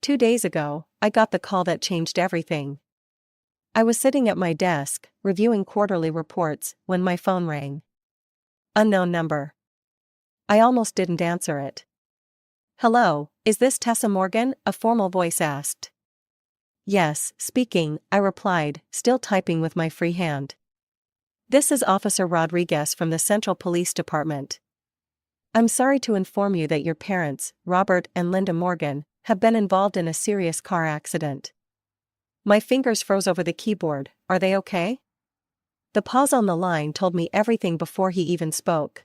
2 days ago, I got the call that changed everything. I was sitting at my desk, reviewing quarterly reports, when my phone rang. Unknown number. I almost didn't answer it. "Hello, is this Tessa Morgan?" a formal voice asked. "Yes, speaking," I replied, still typing with my free hand. "This is Officer Rodriguez from the Central Police Department. I'm sorry to inform you that your parents, Robert and Linda Morgan, have been involved in a serious car accident." My fingers froze over the keyboard. "Are they okay?" The pause on the line told me everything before he even spoke.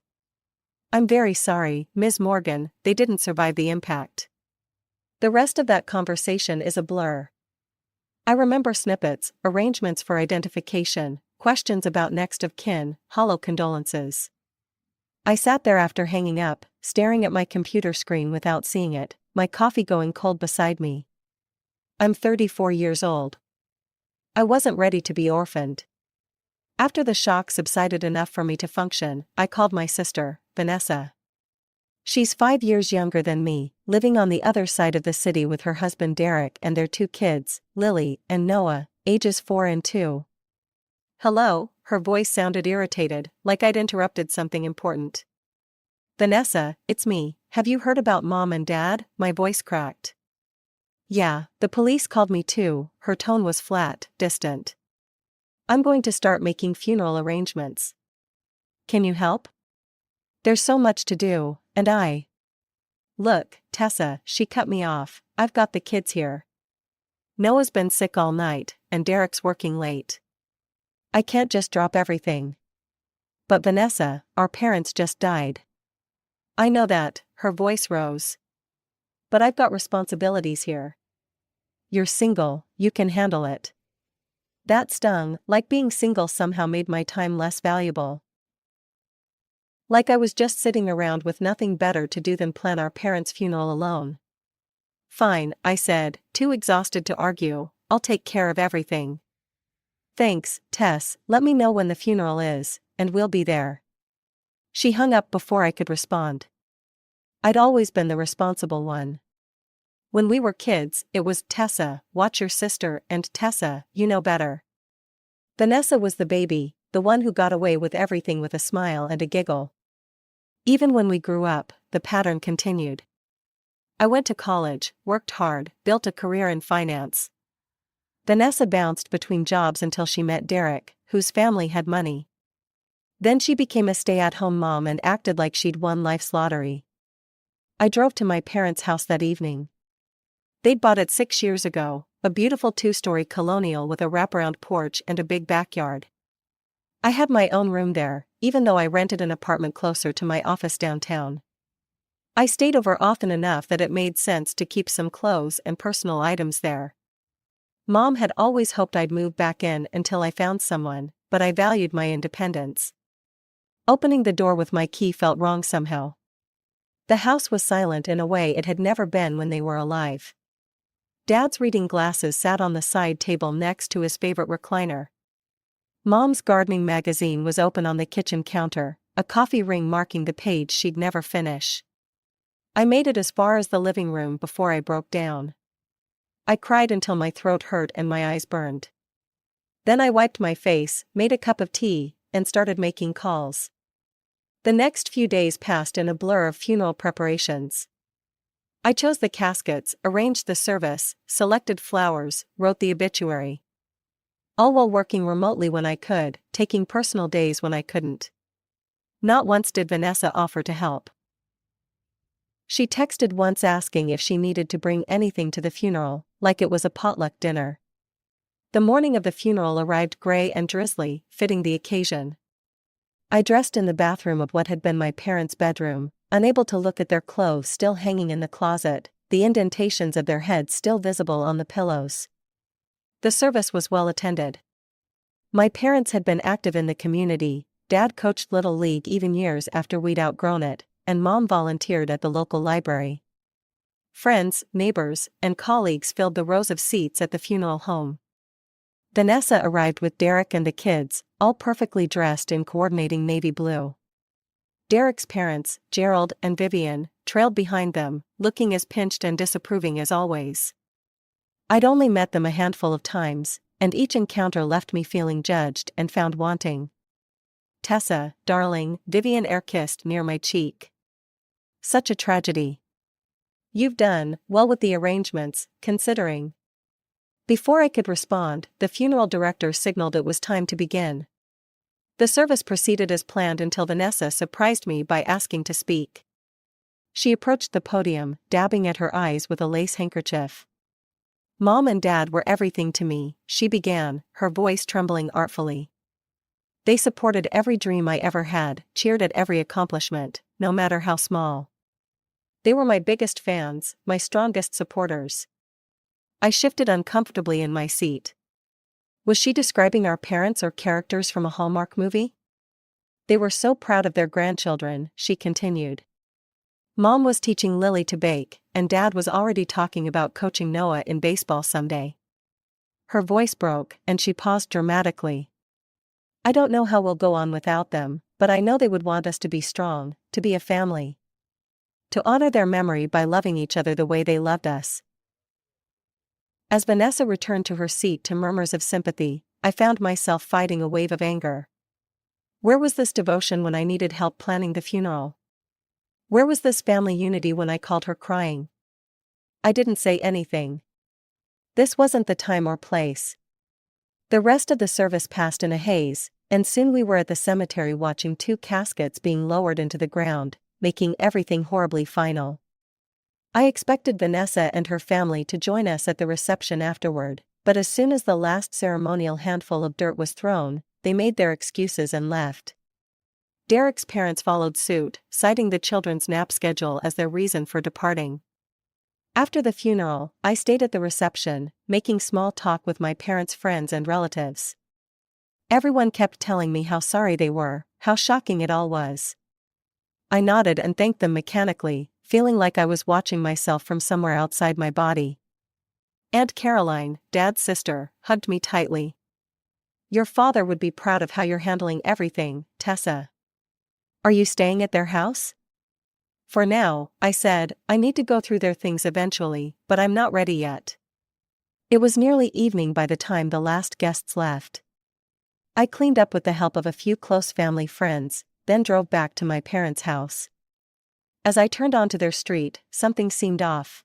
"I'm very sorry, Ms. Morgan, they didn't survive the impact." The rest of that conversation is a blur. I remember snippets, arrangements for identification, questions about next of kin, hollow condolences. I sat there after hanging up, staring at my computer screen without seeing it, my coffee going cold beside me. I'm 34 years old. I wasn't ready to be orphaned. After the shock subsided enough for me to function, I called my sister, Vanessa. She's 5 years younger than me, living on the other side of the city with her husband Derek and their 2 kids, Lily and Noah, ages 4 and 2. "Hello," her voice sounded irritated, like I'd interrupted something important. "Vanessa, it's me. Have you heard about Mom and Dad?" My voice cracked. "Yeah, the police called me too." Her tone was flat, distant. "I'm going to start making funeral arrangements. Can you help? There's so much to do, and I..." "Look, Tessa," she cut me off, "I've got the kids here. Noah's been sick all night, and Derek's working late. I can't just drop everything." "But Vanessa, our parents just died." "I know that," her voice rose. "But I've got responsibilities here." "You're single, you can handle it." That stung, like being single somehow made my time less valuable. Like I was just sitting around with nothing better to do than plan our parents' funeral alone. "Fine," I said, too exhausted to argue, "I'll take care of everything." "Thanks, Tess, let me know when the funeral is, and we'll be there." She hung up before I could respond. I'd always been the responsible one. When we were kids, it was "Tessa, watch your sister," and "Tessa, you know better." Vanessa was the baby, the one who got away with everything with a smile and a giggle. Even when we grew up, the pattern continued. I went to college, worked hard, built a career in finance. Vanessa bounced between jobs until she met Derek, whose family had money. Then she became a stay-at-home mom and acted like she'd won life's lottery. I drove to my parents' house that evening. They'd bought it 6 years ago, a beautiful 2-story colonial with a wraparound porch and a big backyard. I had my own room there, even though I rented an apartment closer to my office downtown. I stayed over often enough that it made sense to keep some clothes and personal items there. Mom had always hoped I'd move back in until I found someone, but I valued my independence. Opening the door with my key felt wrong somehow. The house was silent in a way it had never been when they were alive. Dad's reading glasses sat on the side table next to his favorite recliner. Mom's gardening magazine was open on the kitchen counter, a coffee ring marking the page she'd never finish. I made it as far as the living room before I broke down. I cried until my throat hurt and my eyes burned. Then I wiped my face, made a cup of tea, and started making calls. The next few days passed in a blur of funeral preparations. I chose the caskets, arranged the service, selected flowers, wrote the obituary. All while working remotely when I could, taking personal days when I couldn't. Not once did Vanessa offer to help. She texted once asking if she needed to bring anything to the funeral, like it was a potluck dinner. The morning of the funeral arrived gray and drizzly, fitting the occasion. I dressed in the bathroom of what had been my parents' bedroom, unable to look at their clothes still hanging in the closet, the indentations of their heads still visible on the pillows. The service was well attended. My parents had been active in the community. Dad coached Little League even years after we'd outgrown it, and Mom volunteered at the local library. Friends, neighbors, and colleagues filled the rows of seats at the funeral home. Vanessa arrived with Derek and the kids, all perfectly dressed in coordinating navy blue. Derek's parents, Gerald and Vivian, trailed behind them, looking as pinched and disapproving as always. I'd only met them a handful of times, and each encounter left me feeling judged and found wanting. "Tessa, darling," Vivian air-kissed near my cheek. "Such a tragedy. You've done well with the arrangements, considering." Before I could respond, the funeral director signaled it was time to begin. The service proceeded as planned until Vanessa surprised me by asking to speak. She approached the podium, dabbing at her eyes with a lace handkerchief. "Mom and Dad were everything to me," she began, her voice trembling artfully. "They supported every dream I ever had, cheered at every accomplishment, no matter how small. They were my biggest fans, my strongest supporters." I shifted uncomfortably in my seat. Was she describing our parents or characters from a Hallmark movie? "They were so proud of their grandchildren," she continued. "Mom was teaching Lily to bake, and Dad was already talking about coaching Noah in baseball someday." Her voice broke, and she paused dramatically. "I don't know how we'll go on without them, but I know they would want us to be strong, to be a family. To honor their memory by loving each other the way they loved us." As Vanessa returned to her seat to murmurs of sympathy, I found myself fighting a wave of anger. Where was this devotion when I needed help planning the funeral? Where was this family unity when I called her crying? I didn't say anything. This wasn't the time or place. The rest of the service passed in a haze, and soon we were at the cemetery watching 2 caskets being lowered into the ground, making everything horribly final. I expected Vanessa and her family to join us at the reception afterward, but as soon as the last ceremonial handful of dirt was thrown, they made their excuses and left. Derek's parents followed suit, citing the children's nap schedule as their reason for departing. After the funeral, I stayed at the reception, making small talk with my parents' friends and relatives. Everyone kept telling me how sorry they were, how shocking it all was. I nodded and thanked them mechanically, feeling like I was watching myself from somewhere outside my body. Aunt Caroline, Dad's sister, hugged me tightly. "Your father would be proud of how you're handling everything, Tessa. Are you staying at their house?" "For now," I said. "I need to go through their things eventually, but I'm not ready yet." It was nearly evening by the time the last guests left. I cleaned up with the help of a few close family friends, then drove back to my parents' house. As I turned onto their street, something seemed off.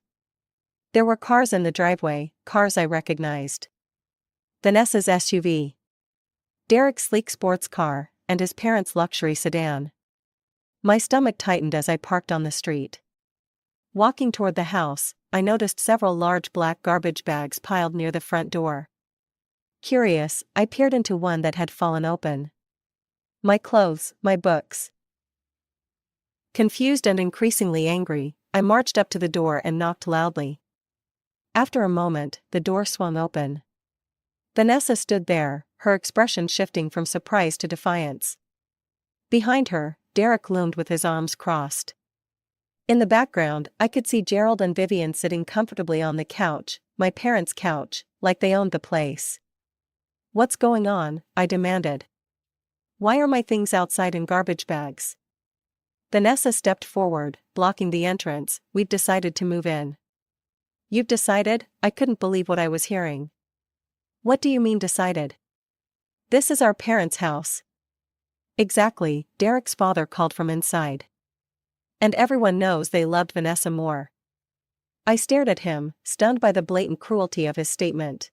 There were cars in the driveway, cars I recognized. Vanessa's SUV, Derek's sleek sports car, and his parents' luxury sedan. My stomach tightened as I parked on the street. Walking toward the house, I noticed several large black garbage bags piled near the front door. Curious, I peered into one that had fallen open. My clothes, my books. Confused and increasingly angry, I marched up to the door and knocked loudly. After a moment, the door swung open. Vanessa stood there, her expression shifting from surprise to defiance. Behind her, Derek loomed with his arms crossed. In the background, I could see Gerald and Vivian sitting comfortably on the couch, my parents' couch, like they owned the place. "What's going on?" I demanded. "Why are my things outside in garbage bags?" Vanessa stepped forward, blocking the entrance. "We've decided to move in." "You've decided?" I couldn't believe what I was hearing. "What do you mean decided?" "This is our parents' house." "Exactly," Derek's father called from inside. "And everyone knows they loved Vanessa more." I stared at him, stunned by the blatant cruelty of his statement.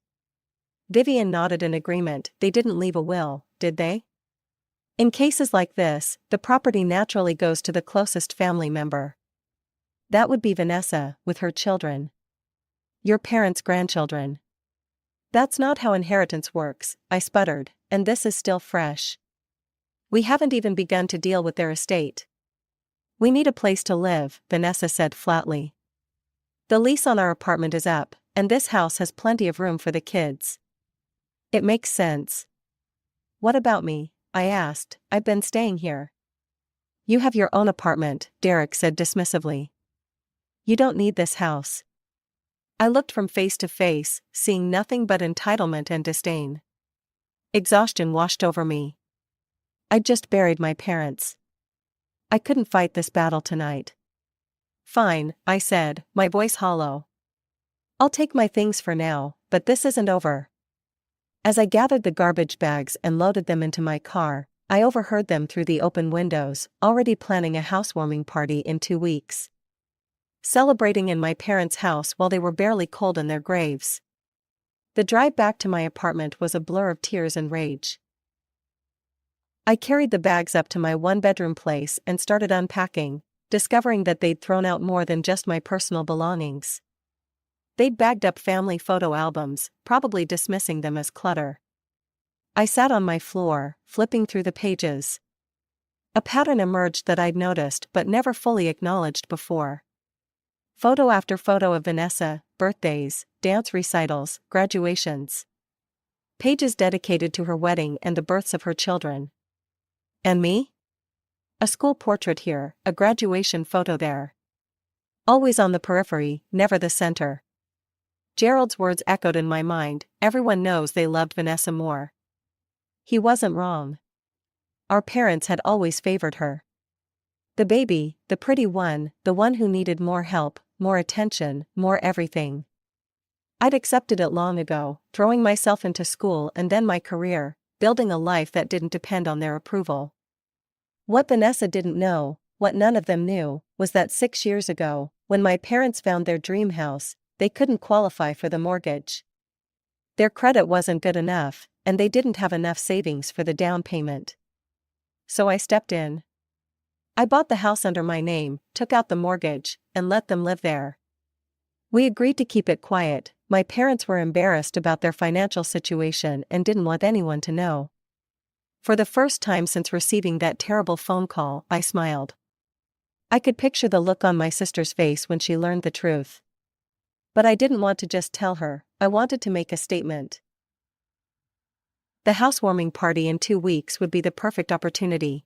Vivian nodded in agreement. "They didn't leave a will, did they?" "In cases like this, the property naturally goes to the closest family member. That would be Vanessa, with her children. Your parents' grandchildren." "That's not how inheritance works," I sputtered, "and this is still fresh. We haven't even begun to deal with their estate." "We need a place to live," Vanessa said flatly. "The lease on our apartment is up, and this house has plenty of room for the kids." "It makes sense." "What about me?" I asked. "I've been staying here." "You have your own apartment," Derek said dismissively. "You don't need this house." I looked from face to face, seeing nothing but entitlement and disdain. Exhaustion washed over me. I'd just buried my parents. I couldn't fight this battle tonight. "Fine," I said, my voice hollow. I'll take my things for now, but this isn't over. As I gathered the garbage bags and loaded them into my car, I overheard them through the open windows, already planning a housewarming party in 2 weeks. Celebrating in my parents' house while they were barely cold in their graves. The drive back to my apartment was a blur of tears and rage. I carried the bags up to my one-bedroom place and started unpacking, discovering that they'd thrown out more than just my personal belongings. They'd bagged up family photo albums, probably dismissing them as clutter. I sat on my floor, flipping through the pages. A pattern emerged that I'd noticed but never fully acknowledged before. Photo after photo of Vanessa, birthdays, dance recitals, graduations. Pages dedicated to her wedding and the births of her children. And me? A school portrait here, a graduation photo there. Always on the periphery, never the center. Gerald's words echoed in my mind, everyone knows they loved Vanessa more. He wasn't wrong. Our parents had always favored her. The baby, the pretty one, the one who needed more help, more attention, more everything. I'd accepted it long ago, throwing myself into school and then my career, building a life that didn't depend on their approval. What Vanessa didn't know, what none of them knew, was that 6 years ago, when my parents found their dream house, they couldn't qualify for the mortgage. Their credit wasn't good enough, and they didn't have enough savings for the down payment. So I stepped in. I bought the house under my name, took out the mortgage, and let them live there. We agreed to keep it quiet. My parents were embarrassed about their financial situation and didn't want anyone to know. For the first time since receiving that terrible phone call, I smiled. I could picture the look on my sister's face when she learned the truth. But I didn't want to just tell her, I wanted to make a statement. The housewarming party in 2 weeks would be the perfect opportunity.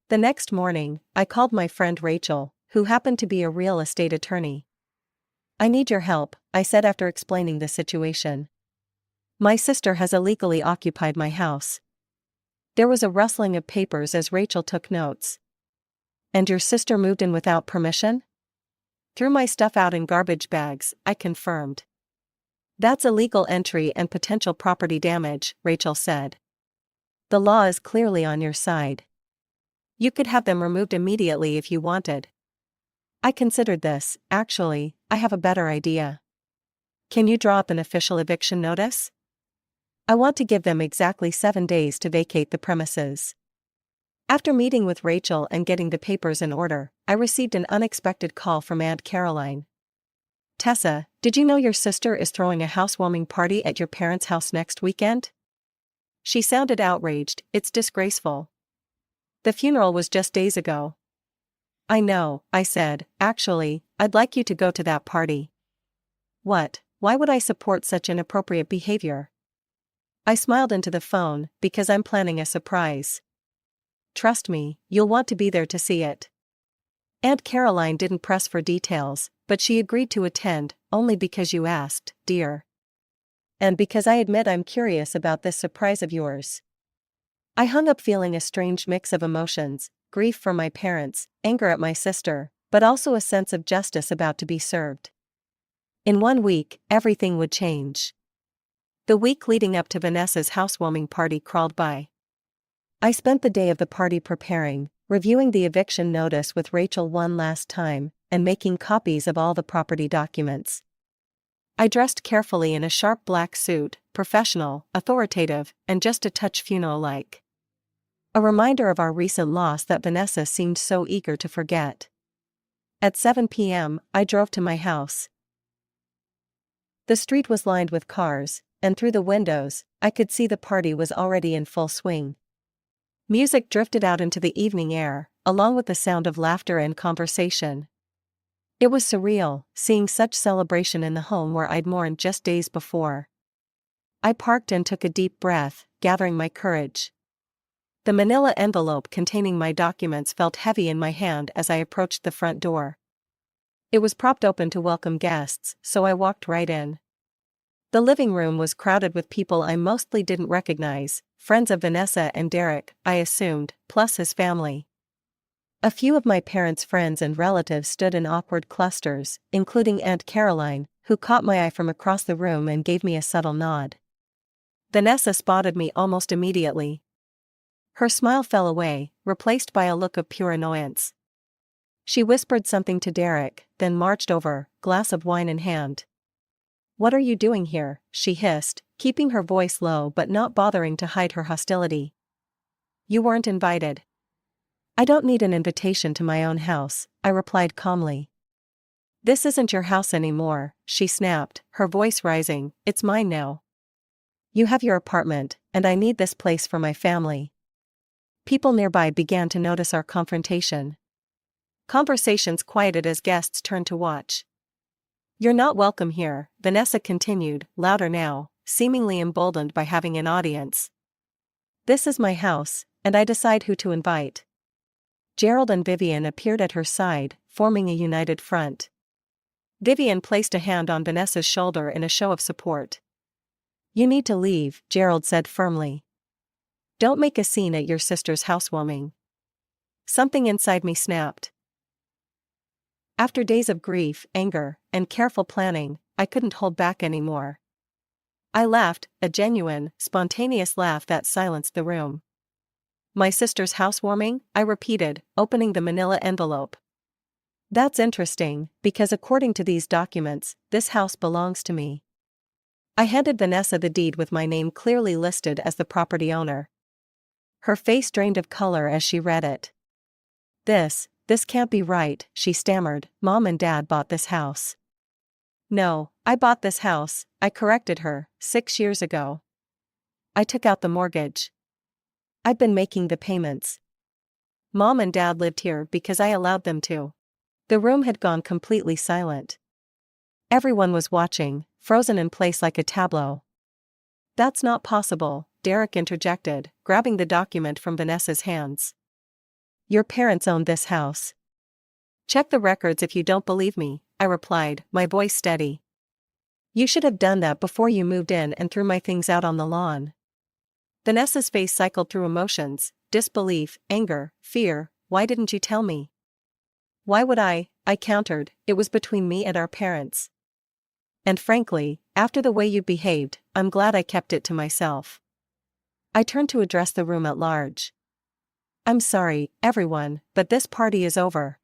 The next morning, I called my friend Rachel, who happened to be a real estate attorney. I need your help, I said after explaining the situation. My sister has illegally occupied my house. There was a rustling of papers as Rachel took notes. And your sister moved in without permission? Threw my stuff out in garbage bags, I confirmed. That's illegal entry and potential property damage, Rachel said. The law is clearly on your side. You could have them removed immediately if you wanted. I considered this. Actually, I have a better idea. Can you draw up an official eviction notice? I want to give them exactly 7 days to vacate the premises. After meeting with Rachel and getting the papers in order, I received an unexpected call from Aunt Caroline. Tessa, did you know your sister is throwing a housewarming party at your parents' house next weekend? She sounded outraged. It's disgraceful. The funeral was just days ago. I know, I said. Actually, I'd like you to go to that party. What? Why would I support such inappropriate behavior? I smiled into the phone, because I'm planning a surprise. Trust me, you'll want to be there to see it. Aunt Caroline didn't press for details, but she agreed to attend, only because you asked, dear. And because I admit I'm curious about this surprise of yours. I hung up feeling a strange mix of emotions, grief for my parents, anger at my sister, but also a sense of justice about to be served. In 1 week, everything would change. The week leading up to Vanessa's housewarming party crawled by. I spent the day of the party preparing, reviewing the eviction notice with Rachel one last time, and making copies of all the property documents. I dressed carefully in a sharp black suit, professional, authoritative, and just a touch funeral-like. A reminder of our recent loss that Vanessa seemed so eager to forget. At 7 p.m., I drove to my house. The street was lined with cars, and through the windows, I could see the party was already in full swing. Music drifted out into the evening air, along with the sound of laughter and conversation. It was surreal, seeing such celebration in the home where I'd mourned just days before. I parked and took a deep breath, gathering my courage. The manila envelope containing my documents felt heavy in my hand as I approached the front door. It was propped open to welcome guests, so I walked right in. The living room was crowded with people I mostly didn't recognize, friends of Vanessa and Derek, I assumed, plus his family. A few of my parents' friends and relatives stood in awkward clusters, including Aunt Caroline, who caught my eye from across the room and gave me a subtle nod. Vanessa spotted me almost immediately. Her smile fell away, replaced by a look of pure annoyance. She whispered something to Derek, then marched over, glass of wine in hand. "What are you doing here?" she hissed, keeping her voice low but not bothering to hide her hostility. "You weren't invited." "I don't need an invitation to my own house," I replied calmly. "This isn't your house anymore," she snapped, her voice rising. "It's mine now. You have your apartment, and I need this place for my family." People nearby began to notice our confrontation. Conversations quieted as guests turned to watch. "You're not welcome here," Vanessa continued, louder now, seemingly emboldened by having an audience. "This is my house, and I decide who to invite." Gerald and Vivian appeared at her side, forming a united front. Vivian placed a hand on Vanessa's shoulder in a show of support. "You need to leave," Gerald said firmly. "Don't make a scene at your sister's housewarming." Something inside me snapped. After days of grief, anger, and careful planning, I couldn't hold back anymore. I laughed, a genuine, spontaneous laugh that silenced the room. "My sister's housewarming?" I repeated, opening the manila envelope. "That's interesting, because according to these documents, this house belongs to me." I handed Vanessa the deed with my name clearly listed as the property owner. Her face drained of color as she read it. This can't be right," she stammered. "Mom and Dad bought this house." "No, I bought this house," I corrected her, 6 years ago. "I took out the mortgage. I've been making the payments. Mom and Dad lived here because I allowed them to." The room had gone completely silent. Everyone was watching, frozen in place like a tableau. "That's not possible," Derek interjected, grabbing the document from Vanessa's hands. "Your parents owned this house." "Check the records if you don't believe me," I replied, my voice steady. "You should have done that before you moved in and threw my things out on the lawn." Vanessa's face cycled through emotions: disbelief, anger, fear. "Why didn't you tell me?" "Why would I countered. "It was between me and our parents. And frankly, after the way you behaved, I'm glad I kept it to myself." I turned to address the room at large. "I'm sorry, everyone, but this party is over.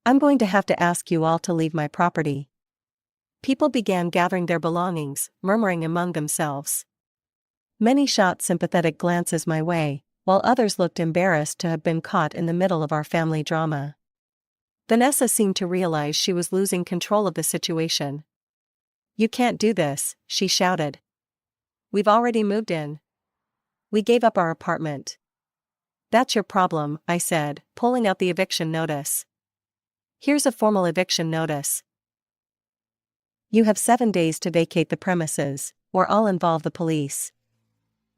I'm going to have to ask you all to leave my property." People began gathering their belongings, murmuring among themselves. Many shot sympathetic glances my way, while others looked embarrassed to have been caught in the middle of our family drama. Vanessa seemed to realize she was losing control of the situation. "You can't do this," she shouted. "We've already moved in. We gave up our apartment." "That's your problem," I said, pulling out the eviction notice. "Here's a formal eviction notice. You have 7 days to vacate the premises, or I'll involve the police."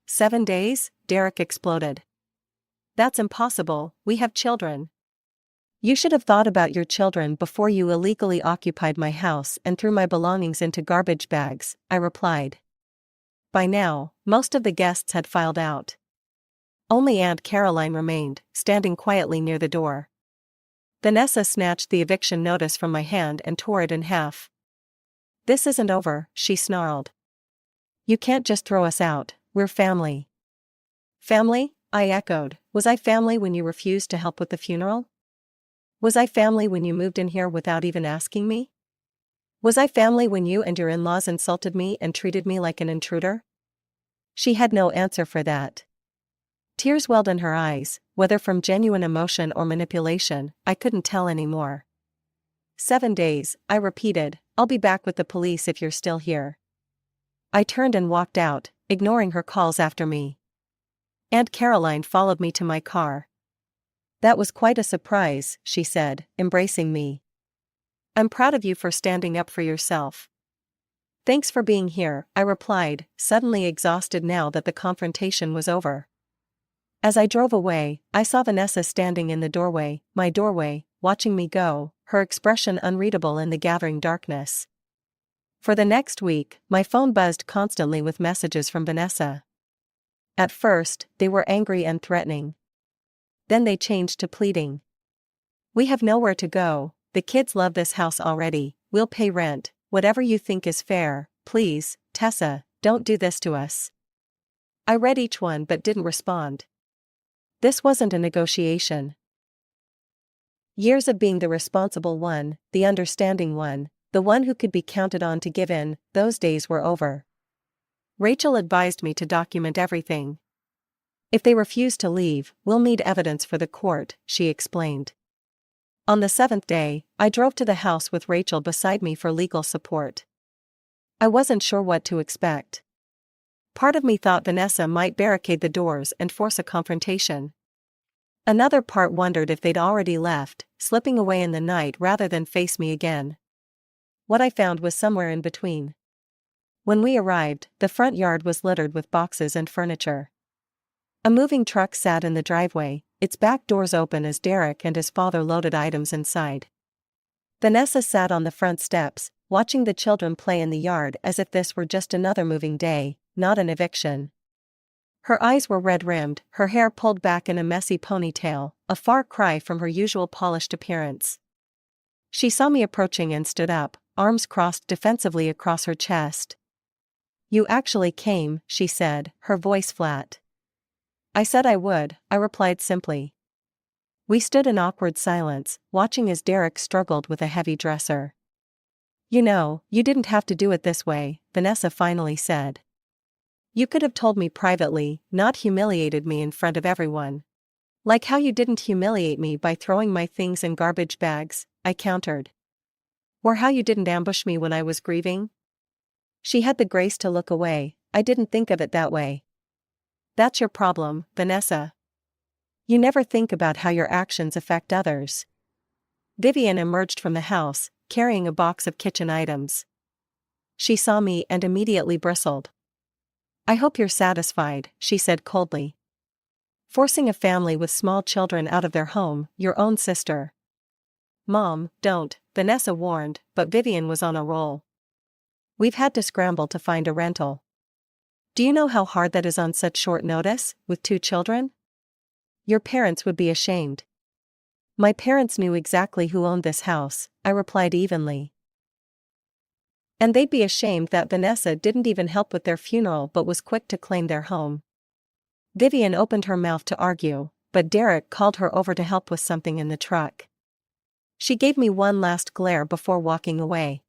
7 days? Derek exploded. "That's impossible, we have children." "You should have thought about your children before you illegally occupied my house and threw my belongings into garbage bags," I replied. By now, most of the guests had filed out. Only Aunt Caroline remained, standing quietly near the door. Vanessa snatched the eviction notice from my hand and tore it in half. "This isn't over," she snarled. "You can't just throw us out, we're family." "Family?" I echoed. "Was I family when you refused to help with the funeral? Was I family when you moved in here without even asking me? Was I family when you and your in-laws insulted me and treated me like an intruder?" She had no answer for that. Tears welled in her eyes, whether from genuine emotion or manipulation, I couldn't tell anymore. 7 days, I repeated. "I'll be back with the police if you're still here." I turned and walked out, ignoring her calls after me. Aunt Caroline followed me to my car. "That was quite a surprise," she said, embracing me. "I'm proud of you for standing up for yourself." "Thanks for being here," I replied, suddenly exhausted now that the confrontation was over. As I drove away, I saw Vanessa standing in the doorway, my doorway, watching me go, her expression unreadable in the gathering darkness. For the next week, my phone buzzed constantly with messages from Vanessa. At first, they were angry and threatening. Then they changed to pleading. "We have nowhere to go, the kids love this house already, we'll pay rent, whatever you think is fair, please, Tessa, don't do this to us. I read each one but didn't respond. This wasn't a negotiation. Years of being the responsible one, the understanding one, the one who could be counted on to give in, those days were over. Rachel advised me to document everything. If they refuse to leave, we'll need evidence for the court, she explained. On the 7th day, I drove to the house with Rachel beside me for legal support. I wasn't sure what to expect. Part of me thought Vanessa might barricade the doors and force a confrontation. Another part wondered if they'd already left, slipping away in the night rather than face me again. What I found was somewhere in between. When we arrived, the front yard was littered with boxes and furniture. A moving truck sat in the driveway, its back doors open as Derek and his father loaded items inside. Vanessa sat on the front steps, watching the children play in the yard as if this were just another moving day, not an eviction. Her eyes were red-rimmed, her hair pulled back in a messy ponytail, a far cry from her usual polished appearance. She saw me approaching and stood up, arms crossed defensively across her chest. "You actually came," she said, her voice flat. "I said I would," I replied simply. We stood in awkward silence, watching as Derek struggled with a heavy dresser. "You know, you didn't have to do it this way," Vanessa finally said. "You could have told me privately, not humiliated me in front of everyone. Like how you didn't humiliate me by throwing my things in garbage bags," I countered. "Or how you didn't ambush me when I was grieving." She had the grace to look away. "I didn't think of it that way." "That's your problem, Vanessa. You never think about how your actions affect others." Vivian emerged from the house, carrying a box of kitchen items. She saw me and immediately bristled. "I hope you're satisfied," she said coldly. "Forcing a family with small children out of their home, your own sister." "Mom, don't," Vanessa warned, but Vivian was on a roll. "We've had to scramble to find a rental. Do you know how hard that is on such short notice, with 2 children? Your parents would be ashamed." "My parents knew exactly who owned this house," I replied evenly. "And they'd be ashamed that Vanessa didn't even help with their funeral but was quick to claim their home." Vivian opened her mouth to argue, but Derek called her over to help with something in the truck. She gave me one last glare before walking away.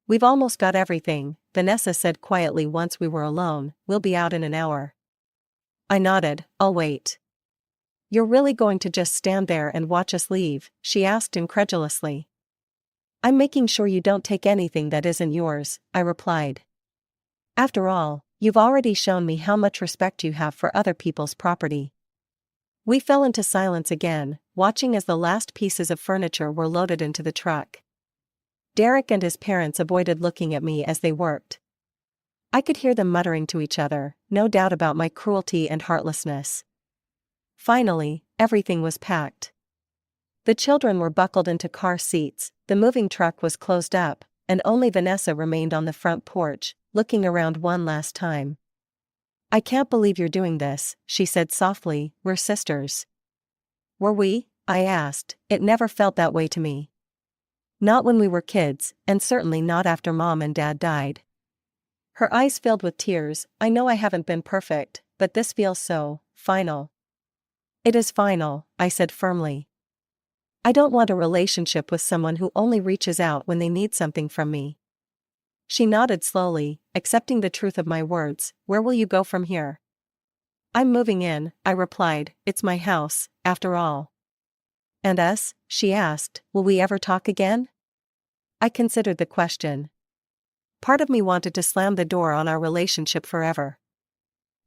"We've almost got everything," Vanessa said quietly once we were alone. "We'll be out in an hour." I nodded. "I'll wait." "You're really going to just stand there and watch us leave?" she asked incredulously. "I'm making sure you don't take anything that isn't yours," I replied. "After all, you've already shown me how much respect you have for other people's property." We fell into silence again, watching as the last pieces of furniture were loaded into the truck. Derek and his parents avoided looking at me as they worked. I could hear them muttering to each other, no doubt about my cruelty and heartlessness. Finally, everything was packed. The children were buckled into car seats, the moving truck was closed up, and only Vanessa remained on the front porch, looking around one last time. "I can't believe you're doing this," she said softly. "We're sisters." "Were we?" I asked. "It never felt that way to me. Not when we were kids, and certainly not after Mom and Dad died." Her eyes filled with tears. "I know I haven't been perfect, but this feels so final." "It is final," I said firmly. "I don't want a relationship with someone who only reaches out when they need something from me." She nodded slowly, accepting the truth of my words. "Where will you go from here?" "I'm moving in," I replied. "It's my house, after all." "And us?" she asked. "Will we ever talk again?" I considered the question. Part of me wanted to slam the door on our relationship forever.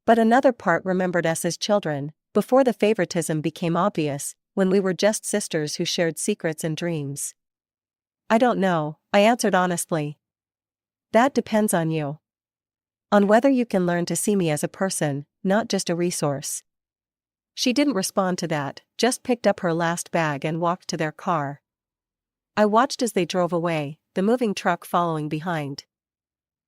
But another part remembered us as children, before the favoritism became obvious, when we were just sisters who shared secrets and dreams. "I don't know," I answered honestly. "That depends on you. On whether you can learn to see me as a person, not just a resource." She didn't respond to that, just picked up her last bag and walked to their car. I watched as they drove away, the moving truck following behind.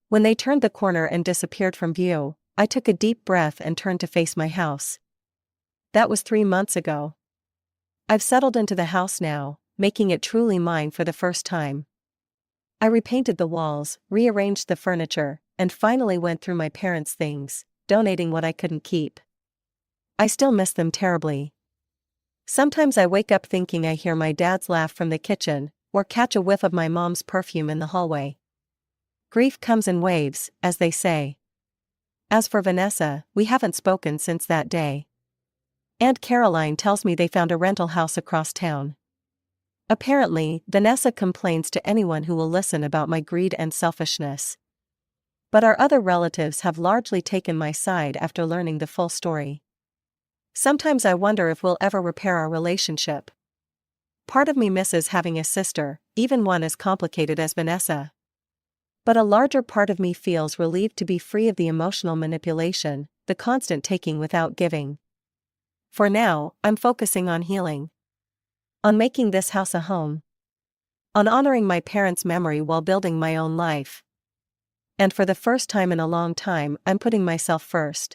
When they turned the corner and disappeared from view, I took a deep breath and turned to face my house. That was 3 months ago. I've settled into the house now, making it truly mine for the first time. I repainted the walls, rearranged the furniture, and finally went through my parents' things, donating what I couldn't keep. I still miss them terribly. Sometimes I wake up thinking I hear my dad's laugh from the kitchen, or catch a whiff of my mom's perfume in the hallway. Grief comes in waves, as they say. As for Vanessa, we haven't spoken since that day. Aunt Caroline tells me they found a rental house across town. Apparently, Vanessa complains to anyone who will listen about my greed and selfishness. But our other relatives have largely taken my side after learning the full story. Sometimes I wonder if we'll ever repair our relationship. Part of me misses having a sister, even one as complicated as Vanessa. But a larger part of me feels relieved to be free of the emotional manipulation, the constant taking without giving. For now, I'm focusing on healing. On making this house a home. On honoring my parents' memory while building my own life. And for the first time in a long time, I'm putting myself first.